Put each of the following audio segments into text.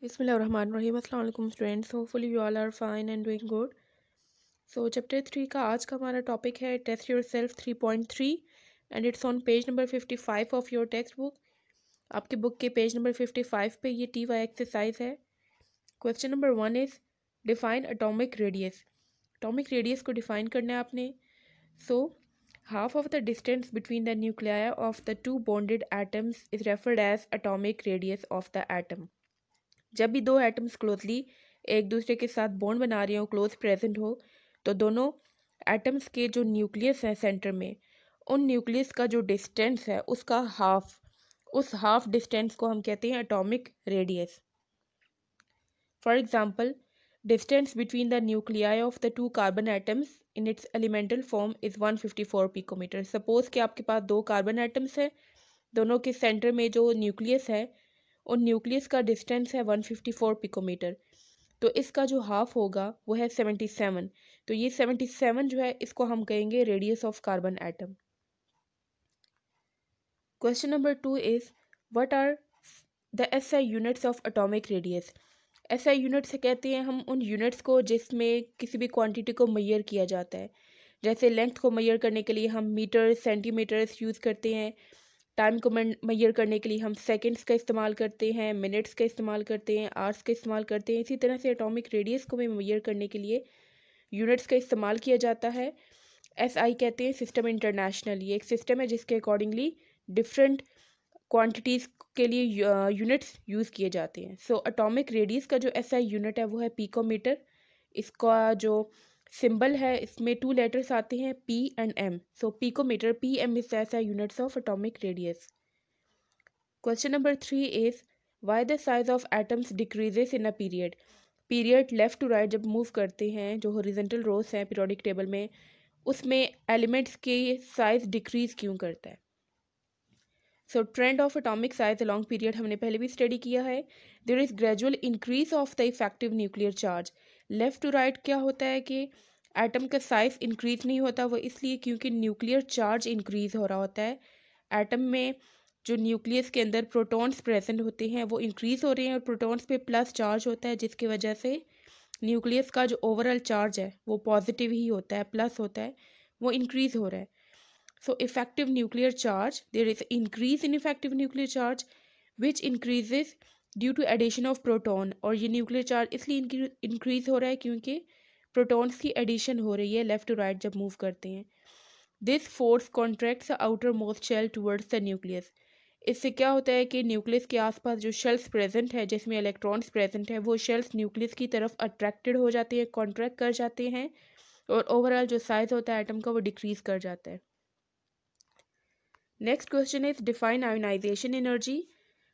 बिस्मिल्लाहिर्रहमानिर्रहीम। अस्सलाम वालेकुम students, hopefully you all are fine and doing good. So chapter 3 का आज का हमारा टॉपिक है test yourself 3.3 and it's on page number 55 of your text book. आपके बुक के पेज नंबर 55 पे ये TY एक्सरसाइज है। Question number 1 is define atomic radius. Atomic radius को डिफाइन करना है आपने। सो half of the distance between the nuclei of the two bonded atoms is referred as atomic radius of the atom। जब भी दो atoms closely एक दूसरे के साथ बॉन्ड बना रहे हो, क्लोज प्रेजेंट हो, तो दोनों एटम्स के जो न्यूक्लियस है सेंटर में, उन न्यूक्लियस का जो डिस्टेंस है उसका उस हाफ डिस्टेंस को हम कहते हैं atomic radius. For example, distance between the nuclei of the two carbon atoms in its elemental form is 154 picometre. Suppose कि आपके पास दो कार्बन एटम्स है, दोनों के सेंटर में जो न्यूक्लियस है उन न्यूक्लियस का डिस्टेंस है 154 पिकोमीटर। तो इसका जो हाफ होगा वो है 77। तो ये 77 जो है इसको हम कहेंगे radius of carbon atom. Question number 2 is what are the SI units of atomic radius. SI unit से कहते हैं हम उन यूनिट्स को जिसमें किसी भी क्वांटिटी को मेजर किया जाता है। जैसे लेंथ को मेजर करने के लिए हम मीटर सेंटीमीटर्स यूज़ करते हैं, टाइम को मेजर करने के लिए हम सेकंड्स का इस्तेमाल करते हैं, मिनट्स का इस्तेमाल करते हैं, आवर्स का इस्तेमाल करते हैं। इसी तरह से एटॉमिक रेडियस को भी मेजर करने के लिए यूनिट्स का इस्तेमाल किया जाता है। SI कहते हैं सिस्टम इंटरनेशनल। ये एक सिस्टम है जिसके अकॉर्डिंगली डिफरेंट क्वांटिटीज़ के लिए यूनिट्स यूज़ किए जाते हैं। सो एटॉमिक रेडियस का जो SI यूनिट है वो है पिकोमीटर। इसका जो सिंबल है इसमें 2 लेटर्स आते हैं P and M। So picometre, PM is the SI units of atomic radius. Question number 3 is why the size of atoms decreases in a period. Period left to right जब move करते हैं, जो horizontal रोज हैं periodic table में, उसमें elements के size decrease क्यों करता है। So trend of atomic size along period हमने पहले भी स्टडी किया है। There is gradual increase of the effective nuclear charge. Left to right क्या होता है कि एटम का साइज इंक्रीज नहीं होता, वो इसलिए क्योंकि न्यूक्लियर चार्ज इंक्रीज हो रहा होता है। एटम में जो न्यूक्लियस के अंदर प्रोटॉन्स प्रेजेंट होते हैं वो इंक्रीज हो रहे हैं और प्रोटॉन्स पे प्लस चार्ज होता है, जिसकी वजह से न्यूक्लियस का जो ओवरऑल चार्ज है वो पॉजिटिव ही होता है, प्लस होता है, वो इंक्रीज हो रहा है। So effective nuclear charge, there is increase in effective nuclear charge which increases due to addition of proton। और ये न्यूक्लियर चार्ज इसलिए इंक्रीज हो रहा है क्योंकि प्रोटॉन्स की एडिशन हो रही है लेफ्ट टू राइट जब मूव करते हैं। This force contracts the outermost shell towards the nucleus. इससे क्या होता है कि न्यूक्लियस के आसपास जो शेल्स प्रेजेंट है जिसमें इलेक्ट्रॉन्स प्रेजेंट है, वो शेल्स न्यूक्लियस की तरफ अट्रैक्टेड हो जाते हैं, कॉन्ट्रैक्ट कर जाते हैं, और ओवरऑल जो साइज होता है एटम का वो डिक्रीज कर जाता है। Next question is define ionization energy.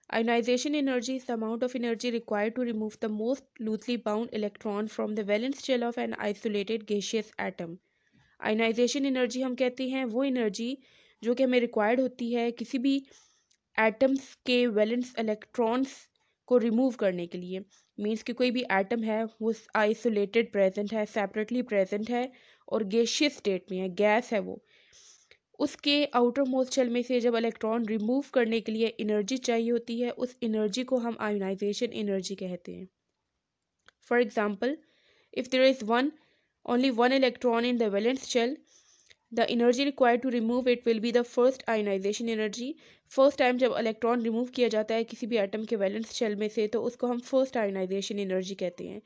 Ionization energy is the amount of energy required to remove the most loosely bound electron from the valence shell of an isolated gaseous atom। Ionization energy हम कहते हैं वो energy जो कि हमें required होती है किसी भी atoms के valence electrons को remove करने के लिए। मीन्स कि कोई भी एटम है वो आइसोलेटेड प्रेजेंट है, सेपरेटली प्रेजेंट है और गैसियस स्टेट में है, गैस है वो। उसके आउटर मोस्ट शेल में से जब इलेक्ट्रॉन रिमूव करने के लिए एनर्जी चाहिए होती है, उस एनर्जी को हम आयोनाइजेशन एनर्जी कहते हैं। For example, if there is only one electron in the valence shell, the energy required to remove it will be the first ionisation energy. First time जब इलेक्ट्रॉन रिमूव किया जाता है किसी भी एटम के valence shell में से, तो उसको हम फर्स्ट आयोनाइजेशन एनर्जी कहते हैं।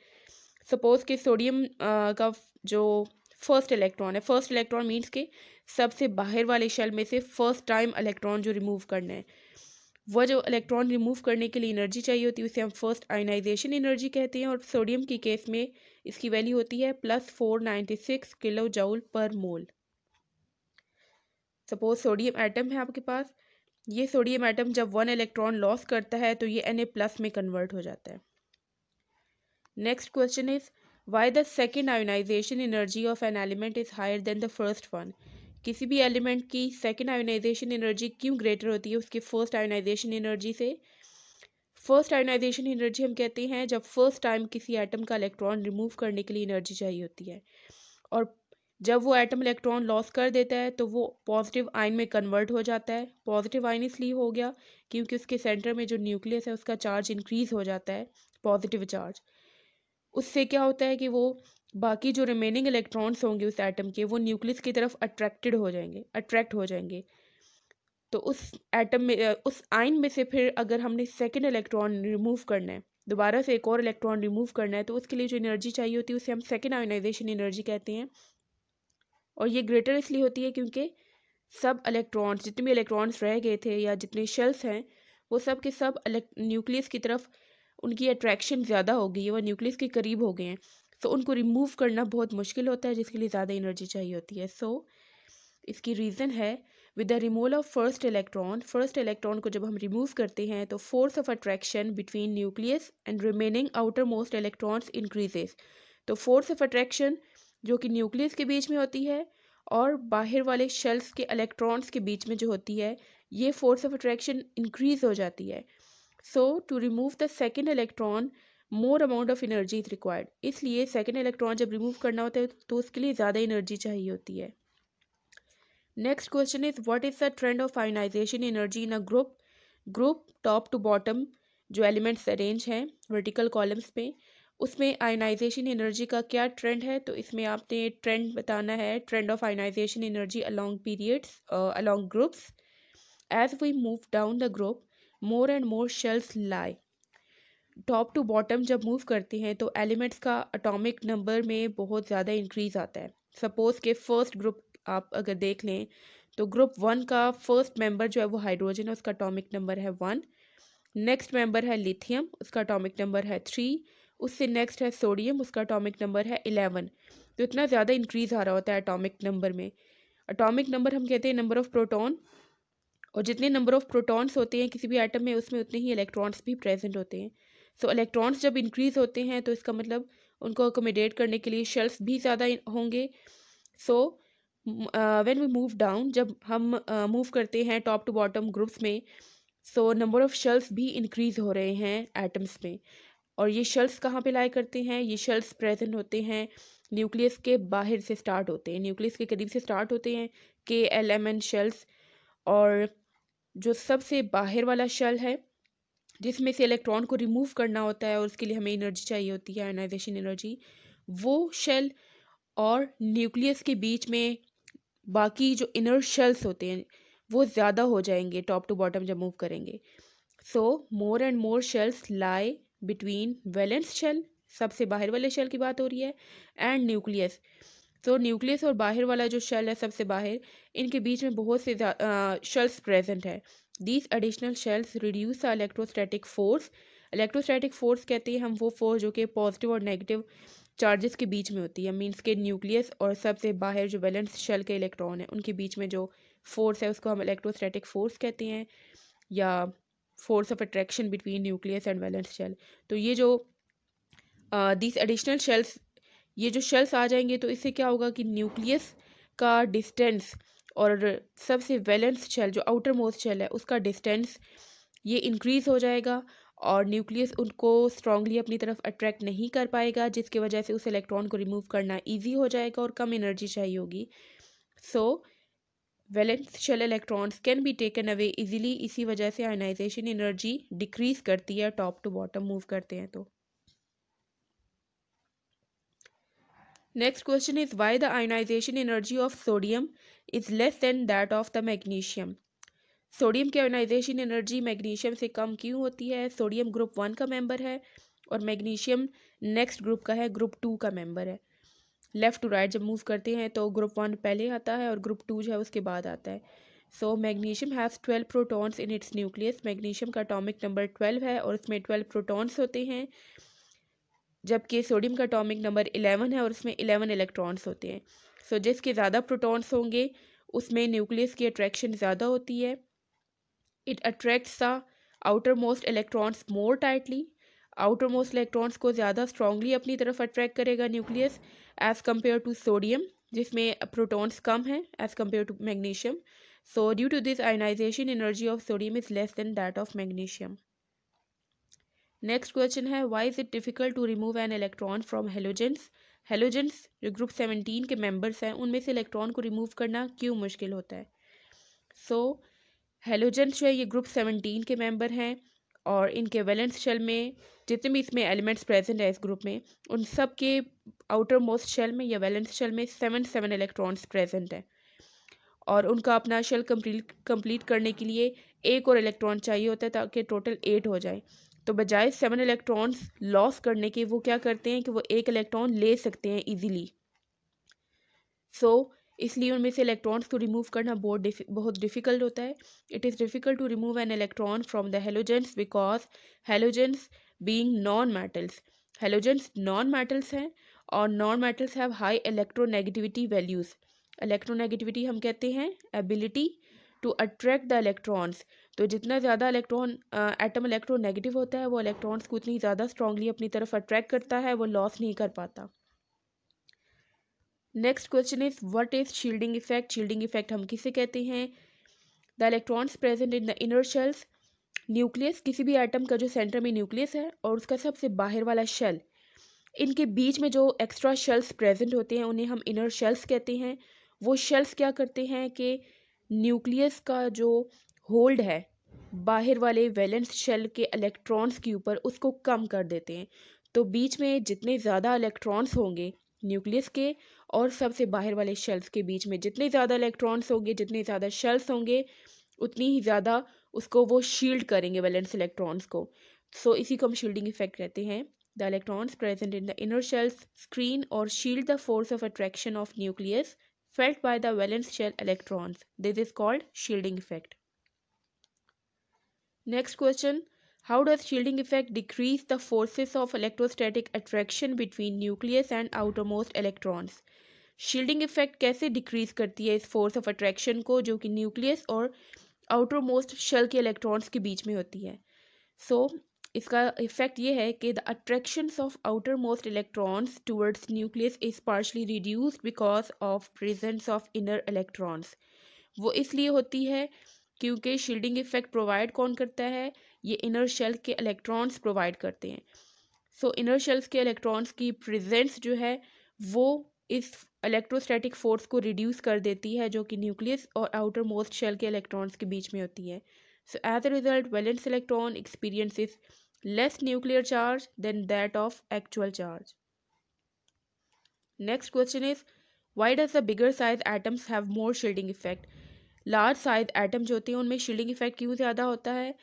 सपोज कि सोडियम का जो फर्स्ट इलेक्ट्रॉन है, फर्स्ट इलेक्ट्रॉन मीन्स के सबसे बाहर वाले शेल में से फर्स्ट टाइम इलेक्ट्रॉन जो रिमूव करना है, वह जो इलेक्ट्रॉन रिमूव करने के लिए एनर्जी चाहिए होती है उसे हम फर्स्ट आयोनाइजेशन एनर्जी कहते हैं। और सोडियम की केस में इसकी वैल्यू होती है +496 किलो जूल पर मोल। सपोज सोडियम एटम है आपके पास, ये सोडियम एटम जब 1 इलेक्ट्रॉन लॉस करता है तो ये Na+ में कन्वर्ट हो जाता है। Next question is why the second ionisation energy of an element is higher than the first one. किसी भी एलिमेंट की सेकेंड आयोनाइजेशन एनर्जी क्यों ग्रेटर होती है उसकी फर्स्ट आयोनाइजेशन एनर्जी से। फर्स्ट आयोनाइजेशन एनर्जी हम कहते हैं जब फर्स्ट टाइम किसी एटम का इलेक्ट्रॉन रिमूव करने के लिए एनर्जी चाहिए होती है, और जब वो एटम इलेक्ट्रॉन लॉस कर देता है तो वो पॉजिटिव आयन में कन्वर्ट हो जाता है। पॉजिटिव आयन इसलिए हो गया क्योंकि उसके सेंटर में जो न्यूक्लियस है उसका चार्ज इंक्रीज हो जाता है, पॉजिटिव चार्ज। उससे क्या होता है कि वो बाकी जो रिमेनिंग इलेक्ट्रॉन्स होंगे उस एटम के, वो न्यूक्लियस की तरफ अट्रैक्ट हो जाएंगे। तो उस एटम में उस आयन में से फिर अगर हमने सेकेंड इलेक्ट्रॉन रिमूव करना है, दोबारा से एक और इलेक्ट्रॉन रिमूव करना है, तो उसके लिए जो एनर्जी चाहिए होती है उसे हम सेकेंड आयोनाइजेशन एनर्जी कहते हैं। और ये ग्रेटर इसलिए होती है क्योंकि सब इलेक्ट्रॉन्स, जितने भी इलेक्ट्रॉन्स रह गए थे या जितने शेल्स हैं, वो सब के सब न्यूक्लियस की तरफ उनकी अट्रैक्शन ज़्यादा हो गई है, वो न्यूक्लियस के करीब हो गए हैं। तो उनको रिमूव करना बहुत मुश्किल होता है, जिसके लिए ज़्यादा एनर्जी चाहिए होती है। सो इसकी रीज़न है, with the removal of first electron को जब हम रिमूव करते हैं तो force of attraction between nucleus and remaining outer most electrons increases. तो फोर्स ऑफ अट्रैक्शन जो कि न्यूक्लियस के बीच में होती है और बाहर वाले शेल्स के इलेक्ट्रॉन्स के बीच में जो होती है, ये फोर्स ऑफ अट्रैक्शन इंक्रीज हो जाती है। So to remove the second electron more amount of energy is required. इसलिए सेकेंड इलेक्ट्रॉन जब रिमूव करना होता है तो उसके लिए ज़्यादा एनर्जी चाहिए होती है। Next question is what is the trend of ionisation energy in a group top to bottom. जो एलिमेंट्स अरेंज हैं वर्टिकल कॉलम्स पे, उसमें आयोनाइजेशन एनर्जी का क्या ट्रेंड है। तो इसमें आपने ट्रेंड बताना है, trend of ionisation energy along periods along groups. As we move down the group more and more shells lie. Top to bottom जब मूव करते हैं तो एलिमेंट्स का एटॉमिक नंबर में बहुत ज़्यादा इंक्रीज आता है। सपोज के फर्स्ट ग्रुप आप अगर देख लें तो ग्रुप वन का फर्स्ट मेंबर जो है वो हाइड्रोजन है, उसका एटॉमिक नंबर है 1। नेक्स्ट मेंबर है लिथियम, उसका एटॉमिक नंबर है 3। उससे नेक्स्ट है सोडियम, उसका एटॉमिक नंबर है 11। तो इतना ज़्यादा इंक्रीज आ रहा होता है एटॉमिक नंबर में। एटॉमिक नंबर हम कहते हैं नंबर ऑफ प्रोटॉन, और जितने नंबर ऑफ प्रोटॉन्स होते हैं किसी भी एटम में उसमें उतने ही इलेक्ट्रॉन्स भी प्रेजेंट होते हैं। सो इलेक्ट्रॉन्स जब इंक्रीज होते हैं तो इसका मतलब उनको अकोमोडेट करने के लिए शेल्स भी ज़्यादा होंगे। So when we move down, जब हम मूव करते हैं टॉप टू बॉटम ग्रुप्स में, सो नंबर ऑफ शेल्स भी इंक्रीज हो रहे हैं एटम्स में। और ये शेल्स कहाँ पे लाई करते हैं, ये शेल्स प्रेजेंट होते हैं न्यूक्लियस के बाहर से स्टार्ट होते हैं, न्यूक्लियस के करीब से स्टार्ट होते हैं KLMN शेल्स। और जो सबसे बाहर वाला शेल है जिसमें से इलेक्ट्रॉन को रिमूव करना होता है और उसके लिए हमें एनर्जी चाहिए होती है, आयोनाइजेशन एनर्जी, वो शेल और न्यूक्लियस के बीच में बाकी जो इनर शेल्स होते हैं वो ज़्यादा हो जाएंगे टॉप टू बॉटम जब मूव करेंगे। So more and more shells lie between valence shell, सबसे बाहर वाले शेल की बात हो रही है, एंड न्यूक्लियस। तो न्यूक्लियस और बाहर वाला जो शेल है सबसे बाहर, इनके बीच में बहुत से शेल्स प्रेजेंट है। These additional shells reduce the electrostatic force. Electrostatic force कहते हैं हम वो फोर्स जो कि पॉजिटिव और नेगेटिव चार्जेस के बीच में होती है। मीन्स के न्यूक्लियस और सबसे बाहर जो वैलेंस शेल के इलेक्ट्रॉन है उनके बीच में जो फोर्स है उसको हम इलेक्ट्रोस्टैटिक फोर्स कहते हैं, या force of attraction between nucleus and valence shell. तो ये जो दीज एडिशनल शेल्स, ये जो शेल्स आ जाएंगे तो इससे क्या होगा कि न्यूक्लियस का डिस्टेंस और सबसे वैलेंस शेल जो आउटर मोस्ट शेल है उसका डिस्टेंस ये इंक्रीज हो जाएगा, और न्यूक्लियस उनको स्ट्रांगली अपनी तरफ अट्रैक्ट नहीं कर पाएगा, जिसकी वजह से उस इलेक्ट्रॉन को रिमूव करना इजी हो जाएगा और कम एनर्जी चाहिए होगी। So valence shell electrons can be taken away easily. इसी वजह से आयनाइजेशन एनर्जी डिक्रीज करती है टॉप टू बॉटम मूव करते हैं तो। Next question is why the ionization energy of sodium is less than that of the magnesium. Sodium की ionisation energy magnesium से कम क्यों होती है। सोडियम ग्रुप 1 का मेंबर है और मैग्नीशियम नेक्स्ट ग्रुप का है, ग्रुप 2 का मेंबर है। लेफ्ट टू राइट जब मूव करते हैं तो ग्रुप 1 पहले आता है और ग्रुप 2 जो है उसके बाद आता है। So magnesium has 12 protons in its nucleus. Magnesium का एटॉमिक नंबर 12 है और इसमें 12 प्रोटॉन्स होते हैं, जबकि सोडियम का एटॉमिक नंबर 11 है और उसमें 11 इलेक्ट्रॉन्स होते हैं। सो जिसके ज़्यादा प्रोटॉन्स होंगे उसमें न्यूक्लियस की अट्रैक्शन ज़्यादा होती है। It attracts the outermost electrons more tightly. Outermost electrons को ज़्यादा स्ट्रांगली अपनी तरफ अट्रैक्ट करेगा nucleus, as compare to sodium जिसमें प्रोटॉन्स कम हैं as compare to magnesium. So due to this ionization energy of sodium is less than that of magnesium. Next question है why is it difficult to remove an electron from halogens halogens जो group 17 के members हैं उनमें से electron को remove करना क्यों मुश्किल होता है? सो हेलोजेंस जो है ये ग्रुप 17 के मेंबर हैं और इनके वैलेंस शेल में जितने भी इसमें एलिमेंट्स प्रेजेंट है इस ग्रुप में उन सब के आउटर मोस्ट शेल में या वैलेंस शेल में 7 इलेक्ट्रॉन्स प्रेजेंट हैं और उनका अपना शेल कंप्लीट करने के लिए एक और इलेक्ट्रॉन चाहिए होता है ताकि टोटल 8 हो जाए। तो बजाय 7 इलेक्ट्रॉन्स लॉस करने के वो क्या करते हैं कि वो एक इलेक्ट्रॉन ले सकते हैं इजीली। सो इसलिए उनमें से इलेक्ट्रॉन्स को रिमूव करना बहुत डिफिकल्ट होता है। It is difficult to remove an electron from the halogens because halogens being non metals, halogens non metals हैं और non metals have high electronegativity values. Electronegativity हम कहते हैं ability to attract the electrons. तो जितना ज़्यादा इलेक्ट्रॉन एटम इलेक्ट्रोनेगेटिव होता है वो इलेक्ट्रॉन्स को उतनी ज़्यादा स्ट्रांगली अपनी तरफ अट्रैक्ट करता है, वो लॉस नहीं कर पाता। Next question is what is shielding effect? Shielding effect हम किसे कहते हैं? The electrons present in the inner shells, nucleus किसी भी एटम का जो सेंटर में न्यूक्लियस है और उसका सबसे बाहर वाला शेल, इनके बीच में जो एक्स्ट्रा शेल्स प्रेजेंट होते हैं उन्हें हम इनर शेल्स कहते हैं। वो शेल्स क्या करते हैं कि न्यूक्लियस का जो होल्ड है बाहर वाले वैलेंस शेल के इलेक्ट्रॉन्स के ऊपर उसको कम कर देते हैं। तो बीच में जितने ज़्यादा इलेक्ट्रॉन्स होंगे न्यूक्लियस के और सबसे बाहर वाले शेल्स के बीच में जितने ज़्यादा इलेक्ट्रॉन्स होंगे, जितने ज़्यादा शेल्स होंगे, उतनी ही ज़्यादा उसको वो शील्ड करेंगे वैलेंस इलेक्ट्रॉन्स को। सो इसी को हम शील्डिंग इफेक्ट कहते हैं। The electrons present in the inner shells screen or shield the force of attraction of nucleus felt by the valence shell electrons. This is called shielding effect. Next question. How does shielding effect decrease the forces of electrostatic attraction between nucleus and outermost electrons? Shielding effect कैसे decrease करती है इस force of attraction को जो कि nucleus और outermost shell के electrons के बीच में होती है? So इसका इफेक्ट ये है कि the attractions of outer most electrons towards nucleus is partially reduced because of presence of inner electrons. वो इसलिए होती है क्योंकि शील्डिंग इफेक्ट प्रोवाइड कौन करता है? ये इनर शेल के इलेक्ट्रॉन्स प्रोवाइड करते हैं। सो इनर शेल्स के इलेक्ट्रॉन्स की प्रेजेंस जो है वो इस इलेक्ट्रोस्टैटिक फोर्स को रिड्यूस कर देती है जो कि न्यूक्लियस और आउटर मोस्ट शेल के इलेक्ट्रॉन्स के बीच में होती है। So as a result, valence electron experiences less nuclear charge than that of actual charge. Next question is, why does the bigger size atoms have more shielding effect? Large size atom जो होते हैं उनमें shielding effect क्यों ज़्यादा होता है?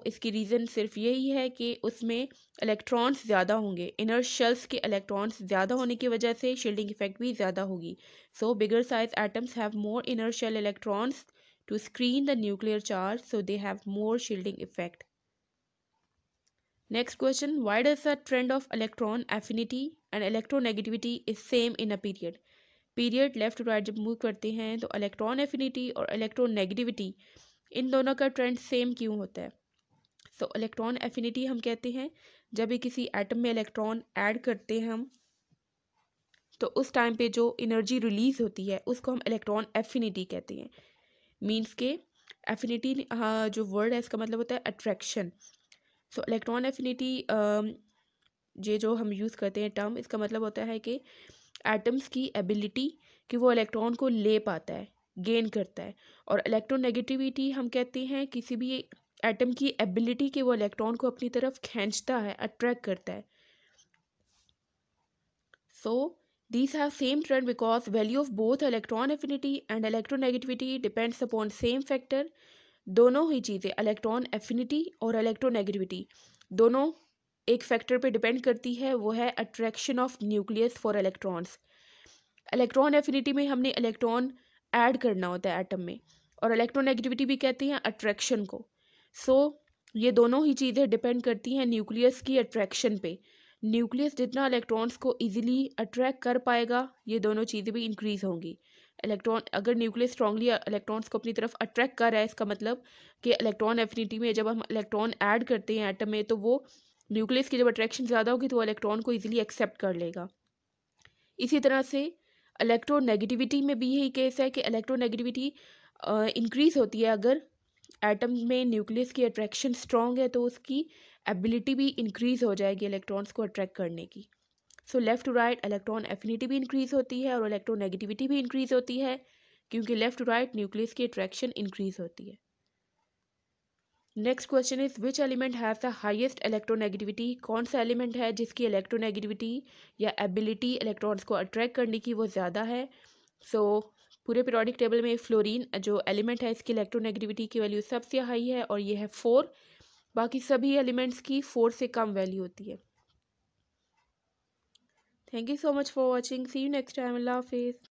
इसकी reason सिर्फ यही है कि उसमें इलेक्ट्रॉन्स ज़्यादा होंगे, इनर शेल्स के इलेक्ट्रॉन्स ज़्यादा होने की वजह से शील्डिंग इफेक्ट भी ज़्यादा होगी। Bigger size atoms have more inner shell electrons to screen the nuclear charge, so they have more shielding effect. Next question, why does the trend of electron affinity and electronegativity is same in a period? Period left to right जब move करते हैं तो electron affinity और electronegativity इन दोनों का trend same क्यों होता है? इलेक्ट्रॉन एफिनिटी हम कहते हैं जब भी किसी एटम में इलेक्ट्रॉन ऐड करते हैं हम तो उस टाइम पे जो एनर्जी रिलीज होती है उसको हम इलेक्ट्रॉन एफिनिटी कहते हैं। मीन्स के एफिनिटी जो वर्ड है इसका मतलब होता है अट्रैक्शन। इलेक्ट्रॉन एफिनिटी ये जो हम यूज़ करते हैं टर्म, इसका मतलब होता है कि एटम्स की एबिलिटी कि वो इलेक्ट्रॉन को ले पाता है, गेन करता है। और इलेक्ट्रोनेगेटिविटी हम कहते हैं किसी भी एटम की एबिलिटी कि वो इलेक्ट्रॉन को अपनी तरफ खींचता है, अट्रैक्ट करता है। These have same trend because value of both electron affinity and electronegativity depends upon same factor। दोनों ही चीज़ें इलेक्ट्रॉन एफिनिटी और इलेक्ट्रोनेगेटिविटी दोनों एक फैक्टर पे डिपेंड करती है, वो है attraction of nucleus for electrons. Electron affinity में हमने इलेक्ट्रॉन ऐड करना होता है एटम में और इलेक्ट्रोनेगेटिविटी भी कहते हैं अट्रैक्शन को। ये दोनों ही चीज़ें डिपेंड करती हैं न्यूक्लियस की अट्रैक्शन पे। न्यूक्लियस जितना इलेक्ट्रॉन्स को इजीली अट्रैक्ट कर पाएगा ये दोनों चीज़ें भी इंक्रीज होंगी। इलेक्ट्रॉन अगर न्यूक्लियस स्ट्रांगली इलेक्ट्रॉन्स को अपनी तरफ अट्रैक्ट कर रहा है इसका मतलब कि इलेक्ट्रॉन एफिनिटी में जब हम इलेक्ट्रॉन ऐड करते हैं एटम में तो वो न्यूक्लियस की जब अट्रैक्शन ज़्यादा होगी तो वो इलेक्ट्रॉन को इजीली एक्सेप्ट कर लेगा। इसी तरह से इलेक्ट्रोनेगेटिविटी में भी यही केस है कि इलेक्ट्रोनेगेटिविटी इंक्रीज होती है अगर एटम में न्यूक्लियस की अट्रैक्शन स्ट्रॉन्ग है तो उसकी एबिलिटी भी इंक्रीज हो जाएगी इलेक्ट्रॉन्स को अट्रैक्ट करने की। So left to right electron affinity भी इंक्रीज़ होती है और इलेक्ट्रोनेगेटिविटी भी इंक्रीज़ होती है, क्योंकि लेफ़्ट टू राइट न्यूक्लियस की अट्रैक्शन इंक्रीज़ होती है। Next question is which element has the highest electronegativity. कौन सा एलिमेंट है जिसकी इलेक्ट्रोनेगेटिविटी या एबिलिटी इलेक्ट्रॉन्स को अट्रैक्ट करने की वो ज़्यादा है। सो पूरे पीरियोडिक टेबल में फ्लोरीन जो एलिमेंट है इसकी इलेक्ट्रोनेगेटिविटी की वैल्यू सबसे हाई है और ये है 4। बाकी सभी एलिमेंट्स की 4 से कम वैल्यू होती है। Thank you so much for watching, see you next time, अल्लाह हाफिज़।